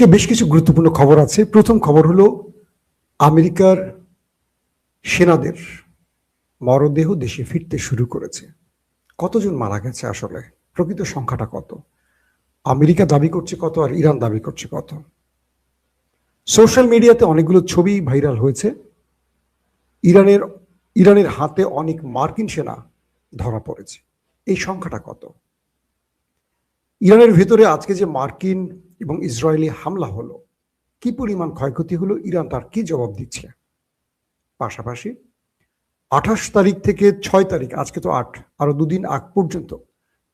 আজকে বেশ কিছু গুরুত্বপূর্ণ খবর আছে। প্রথম খবর হলো আমেরিকার সেনাদের মরদেহ দেশে ফিরতে শুরু করেছে। কতজন মারা গেছে আসলে? প্রকৃত সংখ্যাটা কত? আমেরিকা দাবি করছে কত আর ইরান দাবি করছে কত? সোশ্যাল মিডিয়াতে অনেকগুলো ছবি ভাইরাল হয়েছে। ইরানের ইরানের হাতে অনেক মার্কিন সেনা ধরা পড়েছে। এই সংখ্যাটা কত? ইরানের ভেতরে আজকে যে মার্কিন এবং ইসরায়েলি হামলা হলো, কি পরিমাণ ক্ষয়ক্ষতি হলো, ইরান তার কি জবাব দিচ্ছে? পাশাপাশি 28 তারিখ থেকে 6 তারিখ, আজকে তো 8, আরো দুদিন আগ পর্যন্ত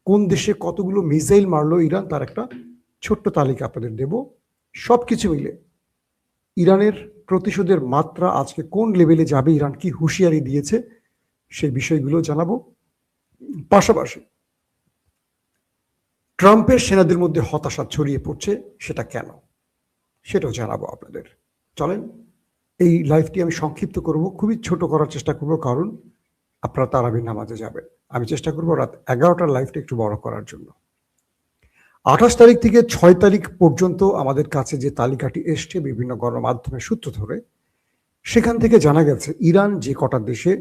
কোন দেশে কতগুলো মিসাইল মারলো ইরান তার একটা ছোট্ট তালিকা আপনাদের দেব। সবকিছু মিলে ইরানের প্রতিশোধের মাত্রা আজকে কোন লেভেলে যাবে, ইরান কি হুঁশিয়ারি দিয়েছে, সেই বিষয়গুলো জানাবো। পাশাপাশি ট্রাম্পের সেনাদের মধ্যে হতাশা ছড়িয়ে পড়ছে, সেটা কেন, সেটাও জানাবো আপনাদের। চলেন, এই লাইভটি আমি সংক্ষিপ্ত করব, খুবই ছোট করার চেষ্টা করব, কারণ আপনারা তারাবির নামাজে যাবেন। আমি চেষ্টা করব রাত 11টার লাইভটা একটু বড় করার জন্য। 28 তারিখ থেকে 6 তারিখ পর্যন্ত আমাদের কাছে যে তালিকাটি এসছে বিভিন্ন গণমাধ্যমের সূত্র ধরে, সেখান থেকে জানা গেছে ইরান যে কটা দেশে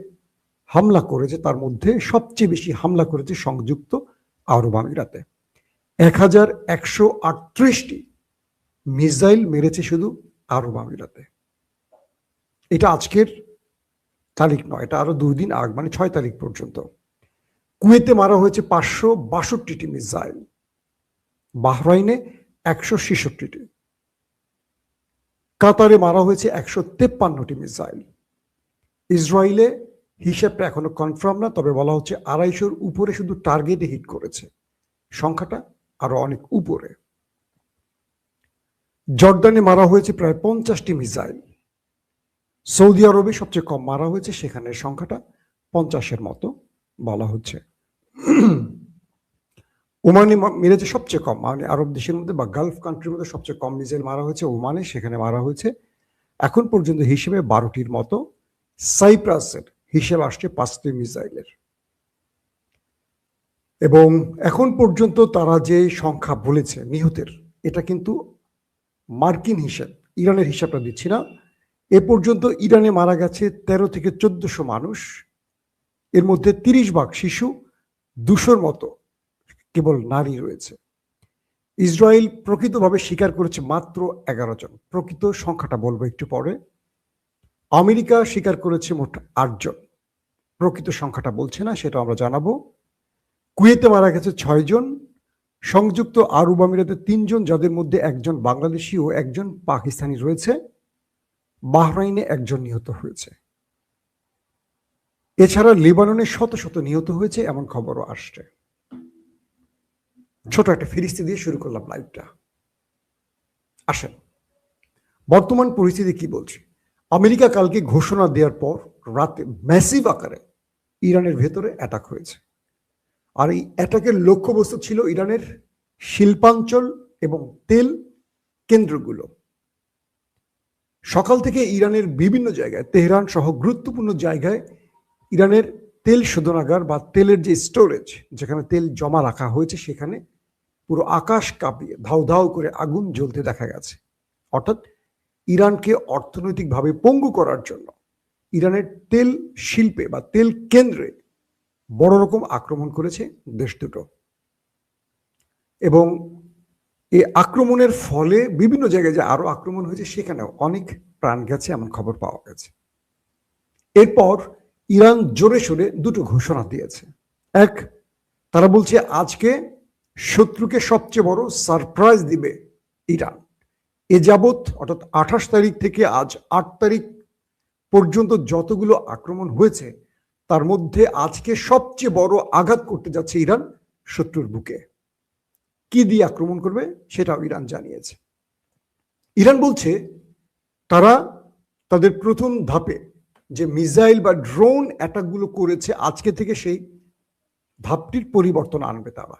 হামলা করেছে তার মধ্যে সবচেয়ে বেশি হামলা করেছে সংযুক্ত আরব আমিরাতে। 1138টি মিসাইল মেরেছে শুধু আরব আমিরাতে। এটা আজকের তারিখ নয়, এটা আরো 2 দিন আগ, মানে 6 তারিখ পর্যন্ত। কুয়েতে মারা হয়েছে 562টি মিসাইল, বাহরাইনে 166টি, কাতারে মারা হয়েছে 153টি মিসাইল। ইসরায়েলে হিসাবটা এখনো কনফার্ম না, তবে বলা হচ্ছে 250-র উপরে শুধু টার্গেটে হিট করেছে, সংখ্যাটা আরো অনেক উপরে। জর্ডানে মারা হয়েছে প্রায় 50টি মিসাইল। সৌদি আরবে সবচেয়ে কম মারা হয়েছে, সেখানে সংখ্যাটা 50-এর মতো বলা হচ্ছে। ওমানে মেরেছে সবচেয়ে কম, মানে আরব দেশের মধ্যে বা গালফ কান্ট্রির মধ্যে সবচেয়ে কম মিসাইল মারা হয়েছে ওমানে, সেখানে মারা হয়েছে এখন পর্যন্ত হিসেবে 12টির মতো। সাইপ্রাসের হিসেব আসছে 5টি মিসাইলের। এবং এখন পর্যন্ত তারা যে সংখ্যা বলেছে নিহতের, এটা কিন্তু মার্কিন হিসাব, ইরানের হিসাবটা দিচ্ছি না। এ পর্যন্ত ইরানে মারা গেছে 13 থেকে 1400 মানুষ, এর মধ্যে 30 ভাগ শিশু, 200-র মতো কেবল নারী রয়েছে। ইসরায়েল প্রকৃতভাবে স্বীকার করেছে মাত্র 11 জন, প্রকৃত সংখ্যাটা বলবো একটু পরে। আমেরিকা স্বীকার করেছে মোট 8 জন, প্রকৃত সংখ্যাটা বলছে না, সেটা আমরা জানাবো। কুয়েতে মারা গেছে 6 জন, সংযুক্ত আরব আমিরাতে 3 জন, যাদের মধ্যে একজন বাংলাদেশি ও একজন পাকিস্তানি রয়েছে। বাহরাইনে 1 জন নিহত হয়েছে। এছাড়া লেবাননে শত শত নিহত হয়েছে এমন খবরও আসছে। ছোট একটা ফিরিস্তি দিয়ে শুরু করলাম লাইভটা। আসেন, বর্তমান পরিস্থিতি কি বলছে। আমেরিকা কালকে ঘোষণা দেওয়ার পর রাতে ম্যাসিভ আকারে ইরানের ভেতরে অ্যাটাক হয়েছে। আর এই অ্যাটাকের লক্ষ্যবস্তু ছিল ইরানের শিল্পাঞ্চল এবং তেল কেন্দ্রগুলো। সকাল থেকে ইরানের বিভিন্ন জায়গায়, তেহরান সহ গুরুত্বপূর্ণ জায়গায় ইরানের তেল শোধনাগার বা তেলের যে স্টোরেজ, যেখানে তেল জমা রাখা হয়েছে, সেখানে পুরো আকাশ কাঁপিয়ে ধাউ ধাউ করে আগুন জ্বলতে দেখা গেছে। অর্থাৎ ইরানকে অর্থনৈতিকভাবে পঙ্গু করার জন্য ইরানের তেল শিল্পে বা তেল কেন্দ্রে বড় রকম আক্রমণ করেছে দেশ দুটো। এবং এই আক্রমণের ফলে বিভিন্ন জায়গায় যে আরো আক্রমণ হয়েছে, সেখানেও অনেক প্রাণ গেছে এমন খবর পাওয়া গেছে। এরপর ইরান জোরে সোরে দুটো ঘোষণা দিয়েছে। এক, তারা বলছে আজকে শত্রুকে সবচেয়ে বড় সারপ্রাইজ দিবে ইরান। এ যাবৎ অর্থাৎ 28 তারিখ থেকে আজ 8 তারিখ পর্যন্ত যতগুলো আক্রমণ হয়েছে, তার মধ্যে আজকে সবচেয়ে বড় আঘাত করতে যাচ্ছে ইরান শত্রুর বুকে। কি দিয়ে আক্রমণ করবে সেটাও ইরান জানিয়েছে। ইরান বলছে তারা তাদের প্রথম ধাপে যে মিসাইল বা ড্রোন অ্যাটাকগুলো করেছে, আজকে থেকে সেই ধাপটির পরিবর্তন আনবে তারা।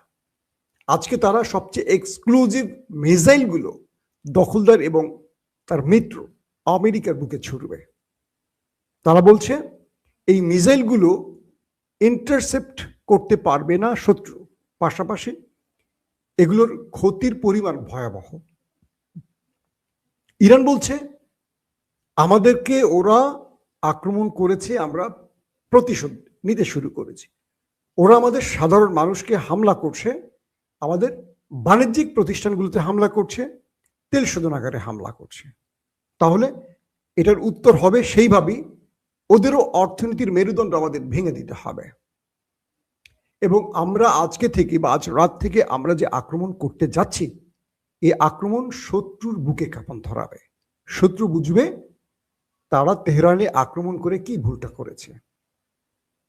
আজকে তারা সবচেয়ে এক্সক্লুসিভ মিসাইলগুলো দখলদার এবং তার মিত্র আমেরিকার বুকে ছুড়বে। তারা বলছে এই মিসাইলগুলো ইন্টারসেপ্ট করতে পারবে না শত্রু, পাশাপাশি এগুলোর ক্ষতির পরিমাণ ভয়াবহ। ইরান বলছে আমাদেরকে ওরা আক্রমণ করেছে, আমরা প্রতিশোধ নিতে শুরু করেছি। ওরা আমাদের সাধারণ মানুষকে হামলা করছে, আমাদের বাণিজ্যিক প্রতিষ্ঠানগুলোতে হামলা করছে, তেল শোধনাগারে হামলা করছে। তাহলে এটার উত্তর হবে সেইভাবেই ওদেরও অর্থনীতির মেরুদণ্ড আমাদের ভেঙে দিতে হবে। এবং আমরা আজকে থেকে বা আজ রাত থেকে আমরা যে আক্রমণ করতে যাচ্ছি, এই আক্রমণ শত্রুর বুকে কাঁপন ধরাবে। শত্রু বুঝবে তারা তেহরানে আক্রমণ করে কি ভুলটা করেছে।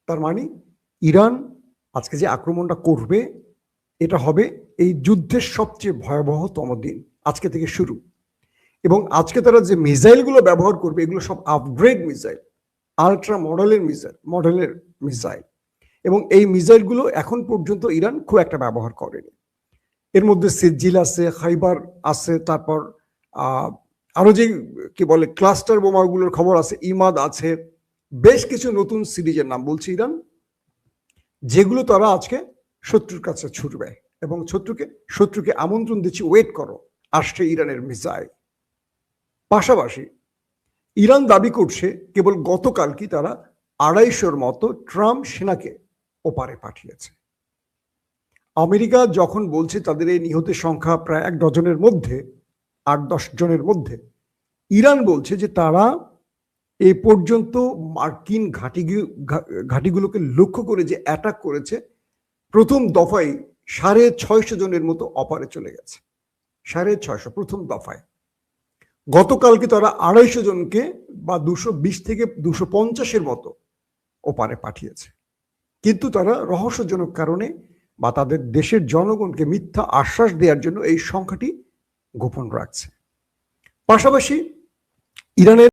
তার মানে ইরান আজকে যে আক্রমণটা করবে এটা হবে এই যুদ্ধের সবচেয়ে ভয়াবহতম দিন, আজকে থেকে শুরু। এবং আজকে তারা যে মিসাইলগুলো ব্যবহার করবে এগুলো সব আপগ্রেড মিসাইল, আলট্রা মডেলের মিসাইল। এবং এই মিসাইলগুলো এখন পর্যন্ত ইরান খুব একটা ব্যবহার করেনি। এর মধ্যে সিজিল আছে, খাইবার আছে, তারপর আরো যে কি বলে ক্লাস্টার বোমাগুলোর খবর আছে, ইমাদ আছে, বেশ কিছু নতুন সিরিজের নাম বলছে ইরান, যেগুলো তারা আজকে শত্রুর কাছে ছুটবে এবং শত্রুকে আমন্ত্রণ দিচ্ছে, ওয়েট করো, আসছে ইরানের মিসাইল। পাশাপাশি ইরান দাবি করছে কেবল গতকালই তারা 250-র মতো ট্রাম্প সেনাকে ওপারে পাঠিয়েছে। আমেরিকা যখন বলছে তাদের এই নিহতের সংখ্যা প্রায় 1 ডজনের মধ্যে, 8-10 জনের মধ্যে, ইরান বলছে যে তারা এই পর্যন্ত মার্কিন ঘাঁটিগুলোকে লক্ষ্য করে যে অ্যাটাক করেছে, প্রথম দফায় 650 জনের মতো অপারে চলে গেছে। 650 প্রথম দফায়। গতকালকে তারা 250 জনকে বা 220 থেকে 250-এর মতো ওপারে পাঠিয়েছে। কিন্তু তারা রহস্যজনক কারণে বা তাদের দেশের জনগণকে মিথ্যা আশ্বাস দেওয়ার জন্য এই সংখ্যাটি গোপন রাখছে। পাশাপাশি ইরানের